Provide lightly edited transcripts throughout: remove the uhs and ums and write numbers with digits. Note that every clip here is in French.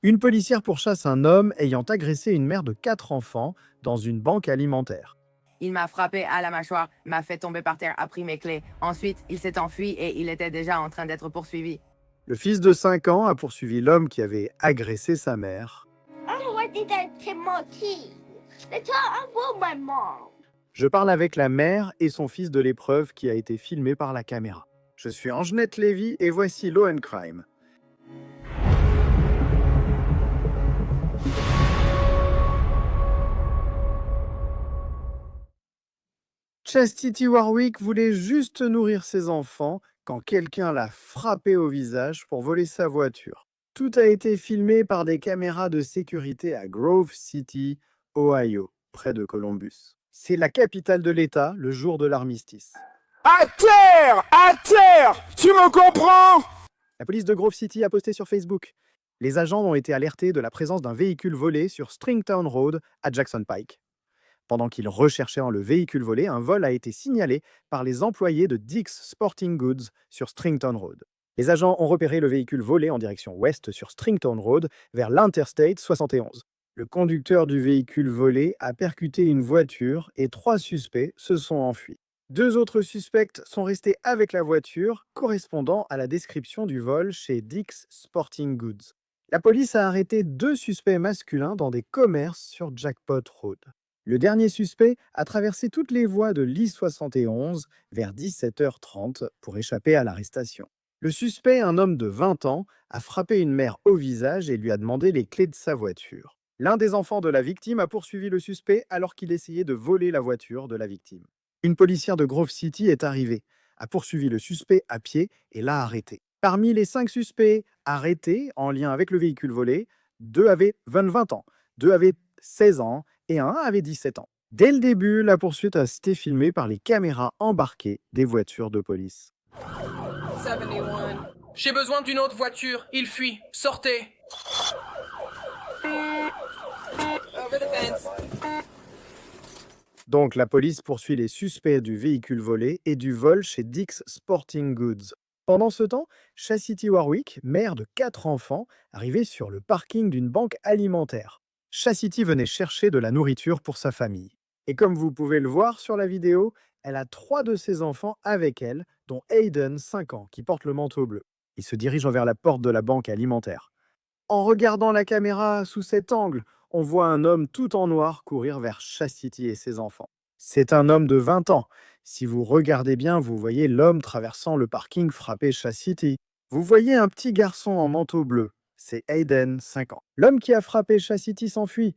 Une policière pourchasse un homme ayant agressé une mère de 4 enfants dans une banque alimentaire. Il m'a frappé à la mâchoire, m'a fait tomber par terre, a pris mes clés. Ensuite, il s'est enfui et il était déjà en train d'être poursuivi. Le fils de 5 ans a poursuivi l'homme qui avait agressé sa mère. Je parle avec la mère et son fils de l'épreuve qui a été filmé par la caméra. Je suis Angenette Lévy et voici Law & Crime. Chastity Warwick voulait juste nourrir ses enfants quand quelqu'un l'a frappé au visage pour voler sa voiture. Tout a été filmé par des caméras de sécurité à Grove City, Ohio, près de Columbus. C'est la capitale de l'État le jour de l'armistice. À terre! À terre! Tu me comprends? La police de Grove City a posté sur Facebook. Les agents ont été alertés de la présence d'un véhicule volé sur Stringtown Road à Jackson Pike. Pendant qu'ils recherchaient le véhicule volé, un vol a été signalé par les employés de Dick's Sporting Goods sur Stringtown Road. Les agents ont repéré le véhicule volé en direction ouest sur Stringtown Road vers l'Interstate 71. Le conducteur du véhicule volé a percuté une voiture et 3 suspects se sont enfuis. 2 autres suspects sont restés avec la voiture, correspondant à la description du vol chez Dick's Sporting Goods. La police a arrêté 2 suspects masculins dans des commerces sur Jackpot Road. Le dernier suspect a traversé toutes les voies de l'I-71 vers 17h30 pour échapper à l'arrestation. Le suspect, un homme de 20 ans, a frappé une mère au visage et lui a demandé les clés de sa voiture. L'un des enfants de la victime a poursuivi le suspect alors qu'il essayait de voler la voiture de la victime. Une policière de Grove City est arrivée, a poursuivi le suspect à pied et l'a arrêté. Parmi les 5 suspects arrêtés en lien avec le véhicule volé, 2 avaient 20 ans, 2 avaient 16 ans et un avait 17 ans. Dès le début, la poursuite a été filmée par les caméras embarquées des voitures de police. 71. J'ai besoin d'une autre voiture. Il fuit. Sortez. Over the fence. Donc la police poursuit les suspects du véhicule volé et du vol chez Dick's Sporting Goods. Pendant ce temps, Chastity Warwick, mère de 4 enfants, arrivait sur le parking d'une banque alimentaire. Chastity venait chercher de la nourriture pour sa famille. Et comme vous pouvez le voir sur la vidéo, elle a 3 de ses enfants avec elle, dont Hayden, 5 ans, qui porte le manteau bleu. Il se dirige vers la porte de la banque alimentaire. En regardant la caméra sous cet angle, on voit un homme tout en noir courir vers Chastity et ses enfants. C'est un homme de 20 ans. Si vous regardez bien, vous voyez l'homme traversant le parking frapper Chastity. Vous voyez un petit garçon en manteau bleu. C'est Hayden, 5 ans. L'homme qui a frappé Chastity s'enfuit.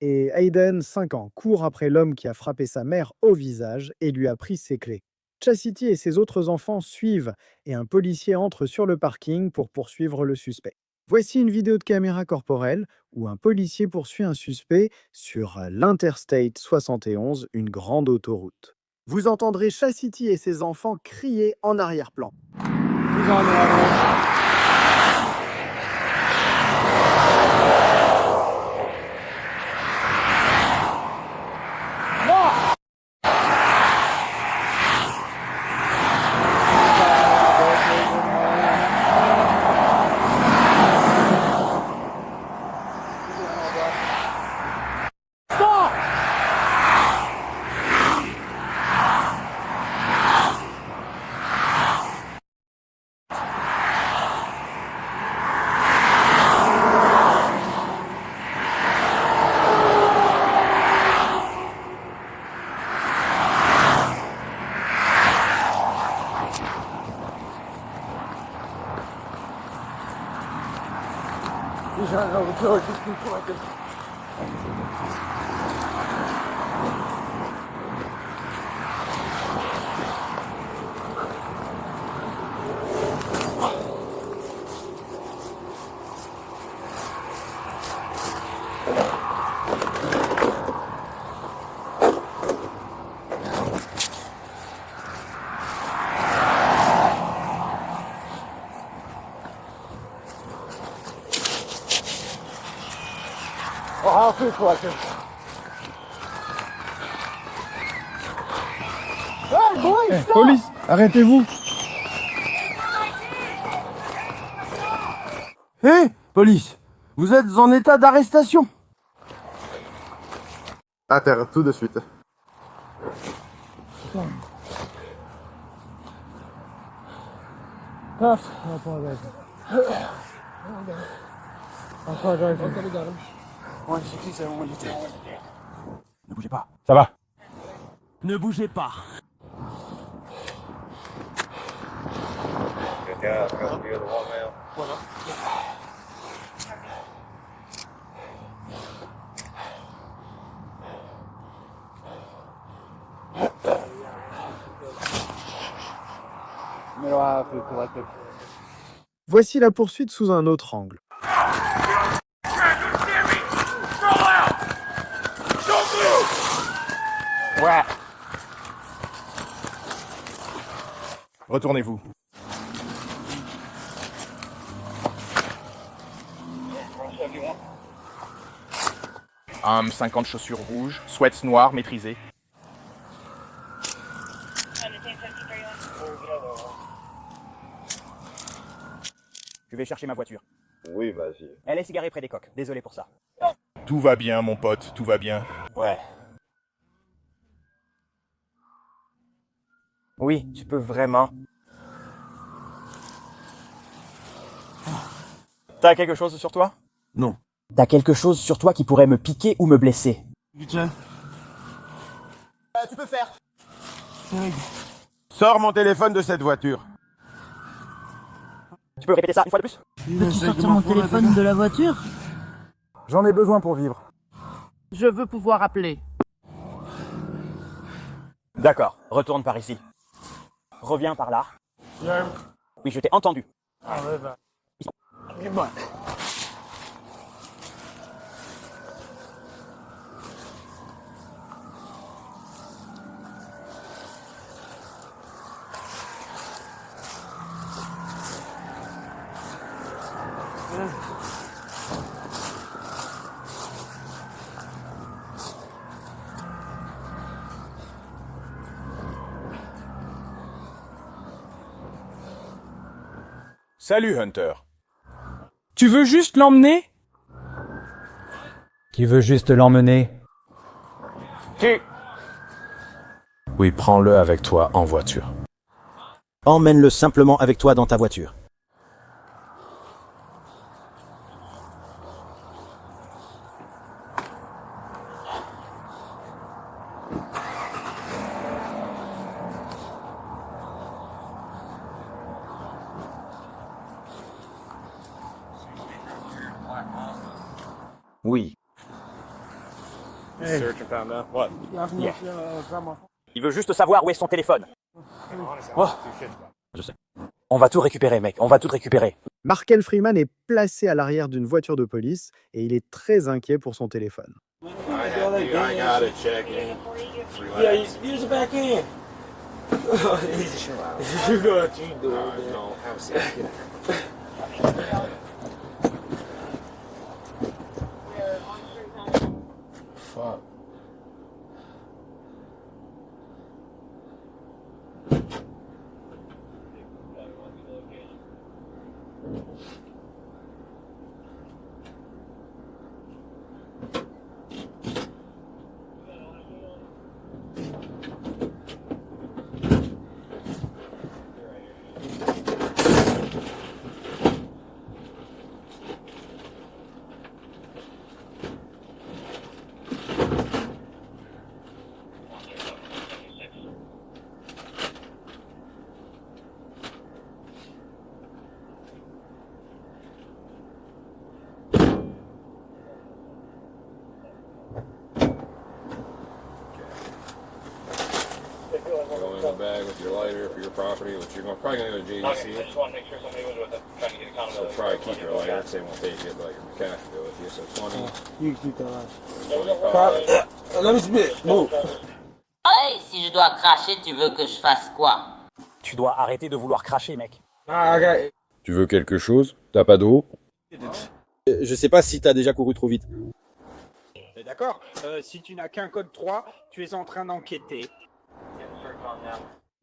Et Hayden, 5 ans, court après l'homme qui a frappé sa mère au visage et lui a pris ses clés. Chastity et ses autres enfants suivent et un policier entre sur le parking pour poursuivre le suspect. Voici une vidéo de caméra corporelle où un policier poursuit un suspect sur l'Interstate 71, une grande autoroute. Vous entendrez Chastity et ses enfants crier en arrière-plan. Police, arrêtez-vous! Hé, police! Vous êtes en état d'arrestation. À terre, tout de suite. Ne bougez pas. Ça va. Ne bougez pas. Voici la poursuite sous un autre angle. Ouais. Retournez-vous. 50 chaussures rouges, sweats noirs maîtrisés. Je vais chercher ma voiture. Oui, vas-y. Elle est garée près des coques. Désolé pour ça. Tout va bien, mon pote, tout va bien. Ouais. Oui, tu peux vraiment. T'as quelque chose sur toi? Non. T'as quelque chose sur toi qui pourrait me piquer ou me blesser? Putain. Tu peux faire. Sors mon téléphone de cette voiture. Tu peux répéter ça une fois de plus? Peux-tu sortir mon téléphone de la voiture? J'en ai besoin pour vivre. Je veux pouvoir appeler. D'accord, retourne par ici. Reviens par là. Oui, je t'ai entendu. Salut, Hunter. Tu veux juste l'emmener? Qui veut juste l'emmener? Oui, prends-le avec toi en voiture. Emmène-le simplement avec toi dans ta voiture. Oui. Il veut juste savoir où est son téléphone. Oh, je sais. On va tout récupérer, mec. On va tout récupérer. Markel Freeman est placé à l'arrière d'une voiture de police et il est très inquiet pour son téléphone. Bag with your lighter for your property, which you're probably going to go to JDC. I just want to make sure somebody was with it. Trying to get accountability. So probably keep your lighter. They won't take it, but your cash will go with you. So 20. You keep that on. 25. Let me spit. Move. Hey, si je dois cracher, tu veux que je fasse quoi? Tu dois arrêter de vouloir cracher, mec. Tu veux quelque chose? T'as pas d'eau? Je sais pas si t'as déjà couru trop vite. D'accord. Si tu n'as qu'un code 3, tu es en train d'enquêter.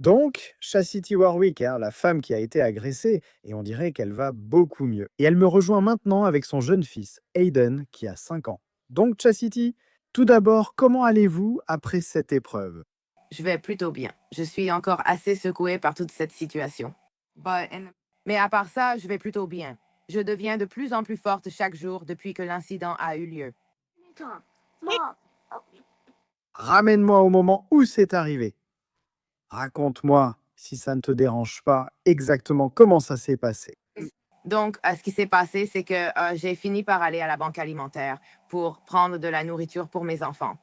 Donc, Chastity Warwick, la femme qui a été agressée, et on dirait qu'elle va beaucoup mieux. Et elle me rejoint maintenant avec son jeune fils, Aiden, qui a 5 ans. Donc, Chastity, tout d'abord, comment allez-vous après cette épreuve? Je vais plutôt bien. Je suis encore assez secouée par toute cette situation. Mais à part ça, je vais plutôt bien. Je deviens de plus en plus forte chaque jour depuis que l'incident a eu lieu. Ramène-moi au moment où c'est arrivé. Raconte-moi, si ça ne te dérange pas, exactement comment ça s'est passé. Donc, ce qui s'est passé, c'est que j'ai fini par aller à la banque alimentaire pour prendre de la nourriture pour mes enfants.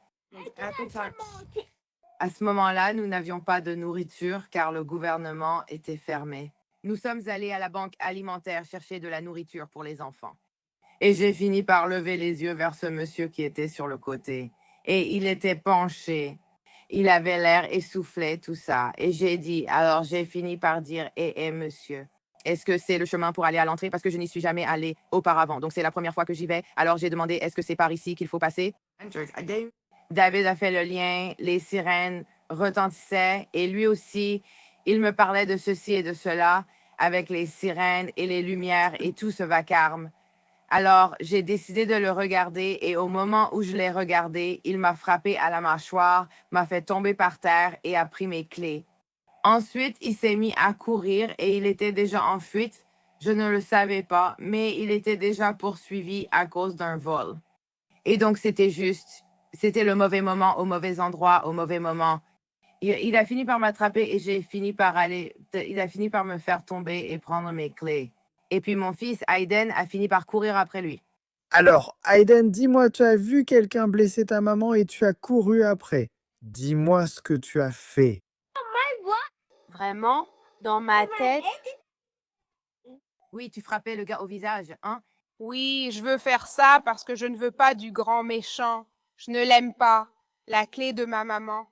À ce moment-là, nous n'avions pas de nourriture car le gouvernement était fermé. Nous sommes allés à la banque alimentaire chercher de la nourriture pour les enfants. Et j'ai fini par lever les yeux vers ce monsieur qui était sur le côté. Et il était penché. Il avait l'air essoufflé, tout ça. Et alors j'ai fini par dire, monsieur, est-ce que c'est le chemin pour aller à l'entrée? Parce que je n'y suis jamais allée auparavant. Donc c'est la première fois que j'y vais. Alors j'ai demandé, est-ce que c'est par ici qu'il faut passer? David a fait le lien, les sirènes retentissaient et lui aussi, il me parlait de ceci et de cela avec les sirènes et les lumières et tout ce vacarme. Alors, j'ai décidé de le regarder et au moment où je l'ai regardé, il m'a frappé à la mâchoire, m'a fait tomber par terre et a pris mes clés. Ensuite, il s'est mis à courir et il était déjà en fuite. Je ne le savais pas, mais il était déjà poursuivi à cause d'un vol. Et donc, c'était le mauvais moment, au mauvais endroit, au mauvais moment. Il a fini par m'attraper et il a fini par me faire tomber et prendre mes clés. Et puis mon fils, Aiden, a fini par courir après lui. Alors, Aiden, dis-moi, tu as vu quelqu'un blesser ta maman et tu as couru après. Dis-moi ce que tu as fait. Vraiment? Dans ma tête? Oui, tu frappais le gars au visage, hein? Oui, je veux faire ça parce que je ne veux pas du grand méchant. Je ne l'aime pas. La clé de ma maman.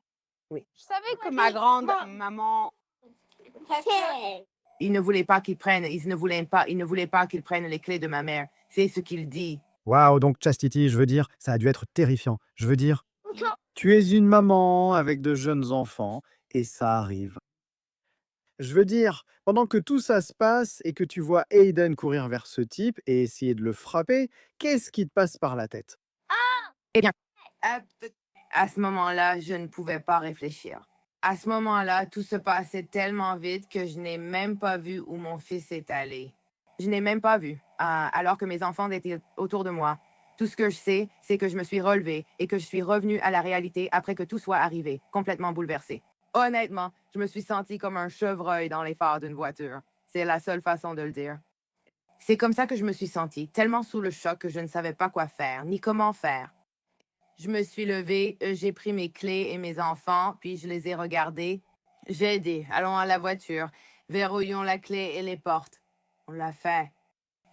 Oui. Je savais que ma grande maman... Il ne voulait pas qu'il prenne les clés de ma mère. C'est ce qu'il dit. Waouh, donc Chastity, je veux dire, ça a dû être terrifiant. Je veux dire, tu es une maman avec de jeunes enfants et ça arrive. Je veux dire, pendant que tout ça se passe et que tu vois Aiden courir vers ce type et essayer de le frapper, qu'est-ce qui te passe par la tête? Eh bien, à ce moment-là, je ne pouvais pas réfléchir. À ce moment-là, tout se passait tellement vite que je n'ai même pas vu où mon fils est allé. Je n'ai même pas vu, alors que mes enfants étaient autour de moi. Tout ce que je sais, c'est que je me suis relevée et que je suis revenue à la réalité après que tout soit arrivé, complètement bouleversée. Honnêtement, je me suis sentie comme un chevreuil dans les phares d'une voiture. C'est la seule façon de le dire. C'est comme ça que je me suis sentie, tellement sous le choc que je ne savais pas quoi faire, ni comment faire. Je me suis levée, j'ai pris mes clés et mes enfants, puis je les ai regardés. J'ai dit, allons à la voiture, verrouillons la clé et les portes. On l'a fait.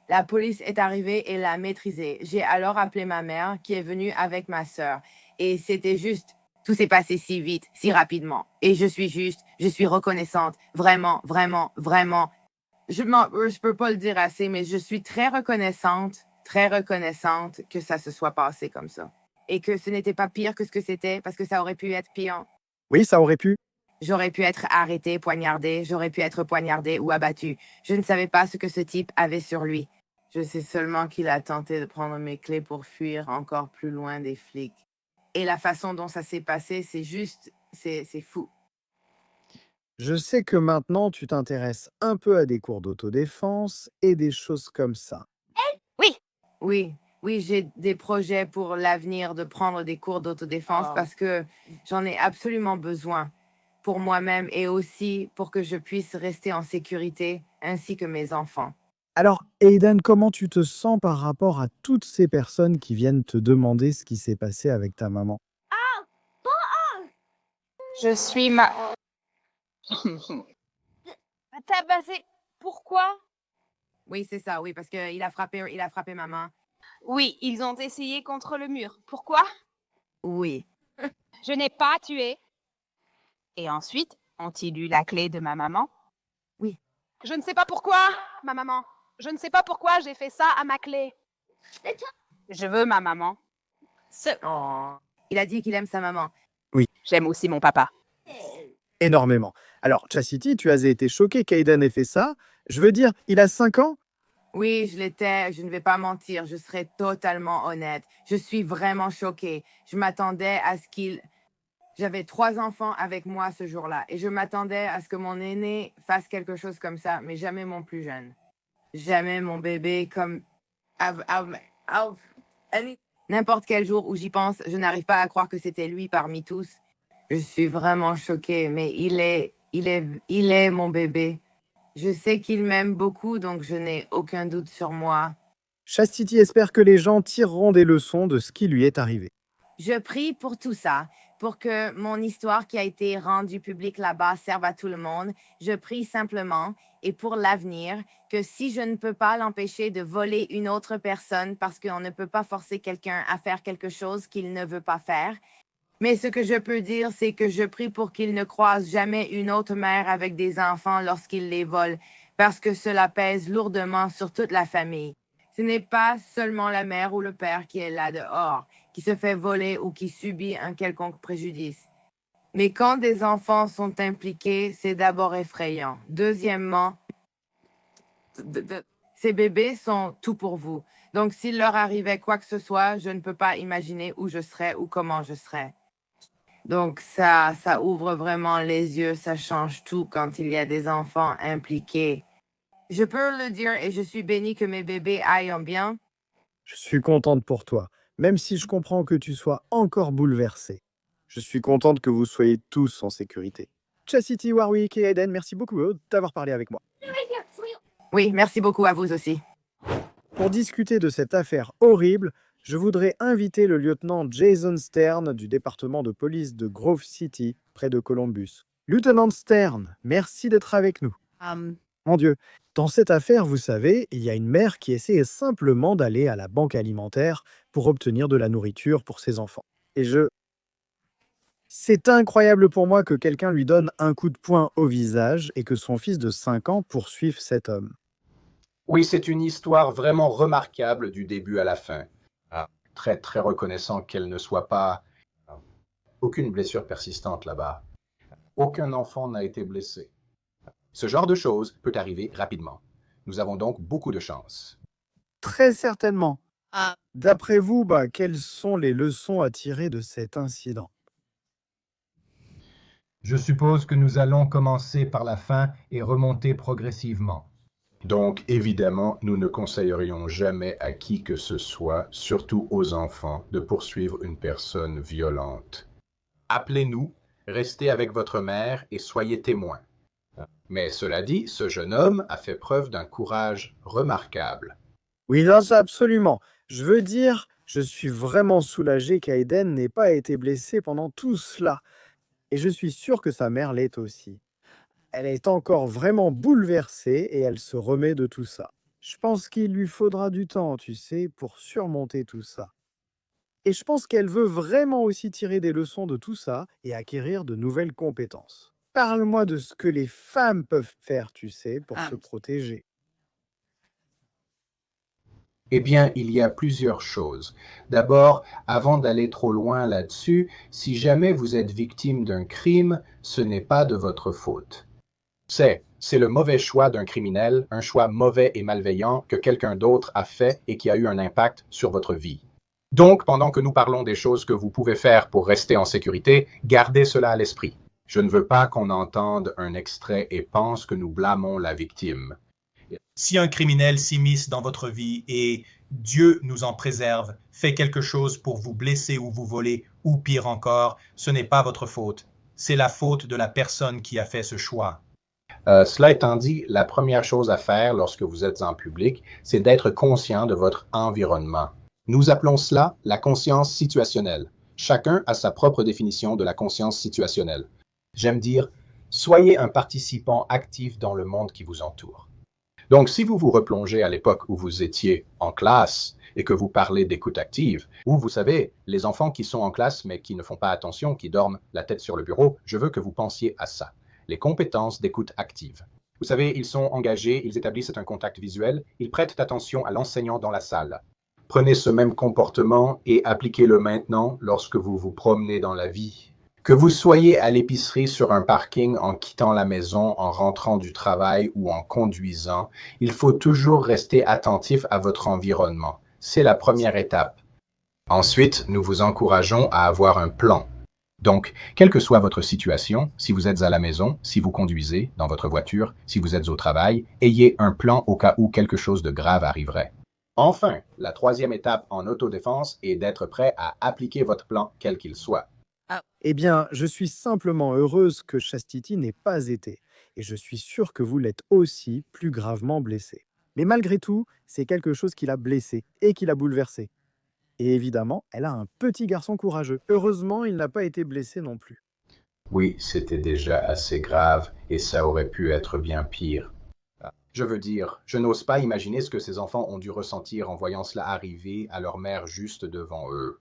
La police est arrivée et l'a maîtrisé. J'ai alors appelé ma mère, qui est venue avec ma sœur. Et c'était juste, tout s'est passé si vite, si rapidement. Et je suis reconnaissante, vraiment, vraiment, vraiment. Je peux pas le dire assez, mais je suis très reconnaissante que ça se soit passé comme ça. Et que ce n'était pas pire que ce que c'était, parce que ça aurait pu être pire. Oui, ça aurait pu. J'aurais pu être arrêtée, j'aurais pu être poignardée ou abattue. Je ne savais pas ce que ce type avait sur lui. Je sais seulement qu'il a tenté de prendre mes clés pour fuir encore plus loin des flics. Et la façon dont ça s'est passé, c'est fou. Je sais que maintenant, tu t'intéresses un peu à des cours d'autodéfense et des choses comme ça. Oui, j'ai des projets pour l'avenir de prendre des cours d'autodéfense parce que j'en ai absolument besoin pour moi-même et aussi pour que je puisse rester en sécurité ainsi que mes enfants. Alors, Aiden, comment tu te sens par rapport à toutes ces personnes qui viennent te demander ce qui s'est passé avec ta maman? Je suis ma... Tabassé. Pourquoi? Oui, c'est ça, oui, parce qu'il a frappé maman. Oui, ils ont essayé contre le mur. Pourquoi? Oui. Je n'ai pas tué. Et ensuite, ont-ils eu la clé de ma maman? Oui. Je ne sais pas pourquoi, ma maman. Je ne sais pas pourquoi j'ai fait ça à ma clé. Je veux ma maman. Oh. Il a dit qu'il aime sa maman. Oui. J'aime aussi mon papa. Énormément. Alors, Chastity, tu as été choquée qu'Aiden ait fait ça. Je veux dire, il a 5 ans? Oui, je l'étais, je ne vais pas mentir, je serai totalement honnête. Je suis vraiment choquée. Je m'attendais à ce qu'il... J'avais 3 enfants avec moi ce jour-là et je m'attendais à ce que mon aîné fasse quelque chose comme ça, mais jamais mon plus jeune. Jamais mon bébé comme... N'importe quel jour où j'y pense, je n'arrive pas à croire que c'était lui parmi tous. Je suis vraiment choquée, mais il est mon bébé. Je sais qu'il m'aime beaucoup, donc je n'ai aucun doute sur moi. Chastity espère que les gens tireront des leçons de ce qui lui est arrivé. Je prie pour tout ça, pour que mon histoire qui a été rendue publique là-bas serve à tout le monde. Je prie simplement, et pour l'avenir, que si je ne peux pas l'empêcher de voler une autre personne parce qu'on ne peut pas forcer quelqu'un à faire quelque chose qu'il ne veut pas faire, mais ce que je peux dire, c'est que je prie pour qu'il ne croise jamais une autre mère avec des enfants lorsqu'il les vole, parce que cela pèse lourdement sur toute la famille. Ce n'est pas seulement la mère ou le père qui est là dehors, qui se fait voler ou qui subit un quelconque préjudice. Mais quand des enfants sont impliqués, c'est d'abord effrayant. Deuxièmement, ces bébés sont tout pour vous. Donc, s'il leur arrivait quoi que ce soit, je ne peux pas imaginer où je serais ou comment je serais. Donc, ça ouvre vraiment les yeux, ça change tout quand il y a des enfants impliqués. Je peux le dire et je suis bénie que mes bébés aillent bien. Je suis contente pour toi, même si je comprends que tu sois encore bouleversée. Je suis contente que vous soyez tous en sécurité. Chastity, Warwick et Aiden, merci beaucoup d'avoir parlé avec moi. Oui, merci beaucoup à vous aussi. Pour discuter de cette affaire horrible, je voudrais inviter le lieutenant Jason Stern du département de police de Grove City, près de Columbus. Lieutenant Stern, merci d'être avec nous. Mon Dieu, dans cette affaire, vous savez, il y a une mère qui essaie simplement d'aller à la banque alimentaire pour obtenir de la nourriture pour ses enfants. Et c'est incroyable pour moi que quelqu'un lui donne un coup de poing au visage et que son fils de 5 ans poursuive cet homme. Oui, c'est une histoire vraiment remarquable du début à la fin. Très, très reconnaissant qu'elle ne soit pas... aucune blessure persistante là-bas. Aucun enfant n'a été blessé. Ce genre de choses peut arriver rapidement. Nous avons donc beaucoup de chance. Très certainement. D'après vous, quelles sont les leçons à tirer de cet incident? Je suppose que nous allons commencer par la fin et remonter progressivement. Donc, évidemment, nous ne conseillerions jamais à qui que ce soit, surtout aux enfants, de poursuivre une personne violente. Appelez-nous, restez avec votre mère et soyez témoins. Mais cela dit, ce jeune homme a fait preuve d'un courage remarquable. Oui, non, ça, absolument. Je veux dire, je suis vraiment soulagé qu'Aiden n'ait pas été blessé pendant tout cela. Et je suis sûr que sa mère l'est aussi. Elle est encore vraiment bouleversée et elle se remet de tout ça. Je pense qu'il lui faudra du temps, tu sais, pour surmonter tout ça. Et je pense qu'elle veut vraiment aussi tirer des leçons de tout ça et acquérir de nouvelles compétences. Parle-moi de ce que les femmes peuvent faire, tu sais, pour se protéger. Eh bien, il y a plusieurs choses. D'abord, avant d'aller trop loin là-dessus, si jamais vous êtes victime d'un crime, ce n'est pas de votre faute. C'est le mauvais choix d'un criminel, un choix mauvais et malveillant que quelqu'un d'autre a fait et qui a eu un impact sur votre vie. Donc, pendant que nous parlons des choses que vous pouvez faire pour rester en sécurité, gardez cela à l'esprit. Je ne veux pas qu'on entende un extrait et pense que nous blâmons la victime. Si un criminel s'immisce dans votre vie et, Dieu nous en préserve, fait quelque chose pour vous blesser ou vous voler, ou pire encore, ce n'est pas votre faute. C'est la faute de la personne qui a fait ce choix. Cela étant dit, la première chose à faire lorsque vous êtes en public, c'est d'être conscient de votre environnement. Nous appelons cela la conscience situationnelle. Chacun a sa propre définition de la conscience situationnelle. J'aime dire, soyez un participant actif dans le monde qui vous entoure. Donc, si vous vous replongez à l'époque où vous étiez en classe et que vous parlez d'écoute active, ou vous savez, les enfants qui sont en classe mais qui ne font pas attention, qui dorment la tête sur le bureau, je veux que vous pensiez à ça. Les compétences d'écoute active. Vous savez, ils sont engagés, ils établissent un contact visuel, ils prêtent attention à l'enseignant dans la salle. Prenez ce même comportement et appliquez-le maintenant lorsque vous vous promenez dans la vie. Que vous soyez à l'épicerie, sur un parking, en quittant la maison, en rentrant du travail ou en conduisant, il faut toujours rester attentif à votre environnement. C'est la première étape. Ensuite, nous vous encourageons à avoir un plan. Donc, quelle que soit votre situation, si vous êtes à la maison, si vous conduisez dans votre voiture, si vous êtes au travail, ayez un plan au cas où quelque chose de grave arriverait. Enfin, la troisième étape en autodéfense est d'être prêt à appliquer votre plan, quel qu'il soit. Eh bien, je suis simplement heureuse que Chastity n'ait pas été, et je suis sûre que vous l'êtes aussi plus gravement blessé. Mais malgré tout, c'est quelque chose qui l'a blessée et qui l'a bouleversée. Et évidemment, elle a un petit garçon courageux. Heureusement, il n'a pas été blessé non plus. Oui, c'était déjà assez grave, et ça aurait pu être bien pire. Je veux dire, je n'ose pas imaginer ce que ces enfants ont dû ressentir en voyant cela arriver à leur mère juste devant eux.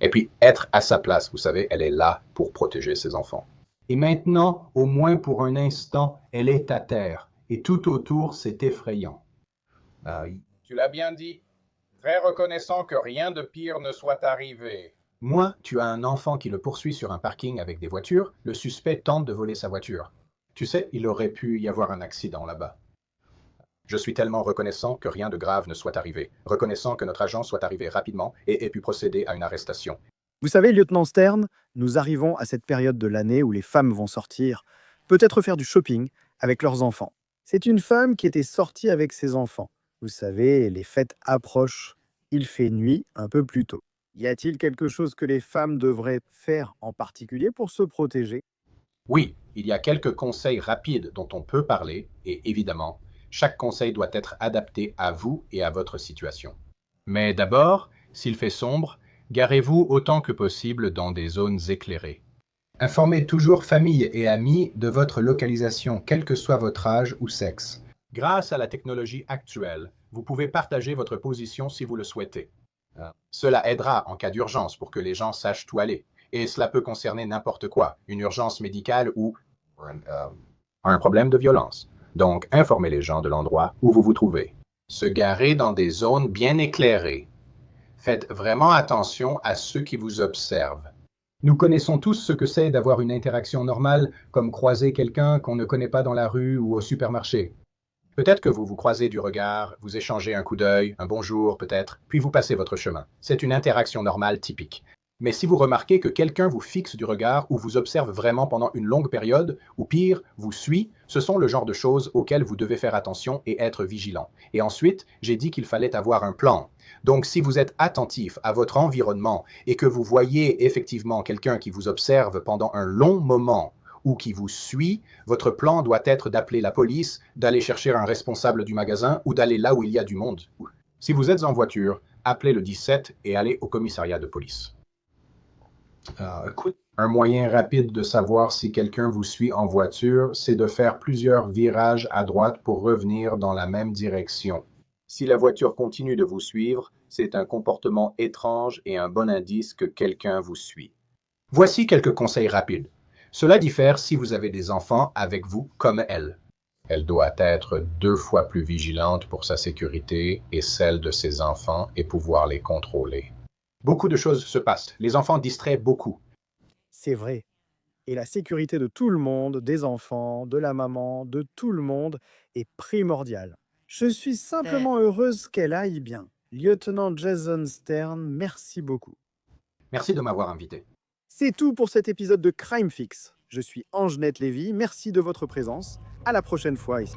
Et puis, être à sa place, vous savez, elle est là pour protéger ses enfants. Et maintenant, au moins pour un instant, elle est à terre, et tout autour, c'est effrayant. Tu l'as bien dit. Très reconnaissant que rien de pire ne soit arrivé. Moi, tu as un enfant qui le poursuit sur un parking avec des voitures, le suspect tente de voler sa voiture. Tu sais, il aurait pu y avoir un accident là-bas. Je suis tellement reconnaissant que rien de grave ne soit arrivé, reconnaissant que notre agent soit arrivé rapidement et ait pu procéder à une arrestation. Vous savez, lieutenant Stern, nous arrivons à cette période de l'année où les femmes vont sortir, peut-être faire du shopping avec leurs enfants. C'est une femme qui était sortie avec ses enfants. Vous savez, les fêtes approchent. Il fait nuit un peu plus tôt. Y a-t-il quelque chose que les femmes devraient faire en particulier pour se protéger? Oui, il y a quelques conseils rapides dont on peut parler, et évidemment, chaque conseil doit être adapté à vous et à votre situation. Mais d'abord, s'il fait sombre, garez-vous autant que possible dans des zones éclairées. Informez toujours famille et amis de votre localisation, quel que soit votre âge ou sexe. Grâce à la technologie actuelle, vous pouvez partager votre position si vous le souhaitez. Cela aidera en cas d'urgence pour que les gens sachent où aller. Et cela peut concerner n'importe quoi, une urgence médicale ou un problème de violence. Donc, informez les gens de l'endroit où vous vous trouvez. Se garer dans des zones bien éclairées. Faites vraiment attention à ceux qui vous observent. Nous connaissons tous ce que c'est d'avoir une interaction normale, comme croiser quelqu'un qu'on ne connaît pas dans la rue ou au supermarché. Peut-être que vous vous croisez du regard, vous échangez un coup d'œil, un bonjour peut-être, puis vous passez votre chemin. C'est une interaction normale typique. Mais si vous remarquez que quelqu'un vous fixe du regard ou vous observe vraiment pendant une longue période, ou pire, vous suit, ce sont le genre de choses auxquelles vous devez faire attention et être vigilant. Et ensuite, j'ai dit qu'il fallait avoir un plan. Donc si vous êtes attentif à votre environnement et que vous voyez effectivement quelqu'un qui vous observe pendant un long moment ou qui vous suit, votre plan doit être d'appeler la police, d'aller chercher un responsable du magasin ou d'aller là où il y a du monde. Si vous êtes en voiture, appelez le 17 et allez au commissariat de police. Un moyen rapide de savoir si quelqu'un vous suit en voiture, c'est de faire plusieurs virages à droite pour revenir dans la même direction. Si la voiture continue de vous suivre, c'est un comportement étrange et un bon indice que quelqu'un vous suit. Voici quelques conseils rapides. Cela diffère si vous avez des enfants avec vous comme elle. Elle doit être 2 fois plus vigilante pour sa sécurité et celle de ses enfants et pouvoir les contrôler. Beaucoup de choses se passent. Les enfants distraient beaucoup. C'est vrai. Et la sécurité de tout le monde, des enfants, de la maman, de tout le monde, est primordiale. Je suis simplement heureuse qu'elle aille bien. Lieutenant Jason Stern, merci beaucoup. Merci de m'avoir invité. C'est tout pour cet épisode de Crime Fix. Je suis Ange-Net Lévy, merci de votre présence. À la prochaine fois ici.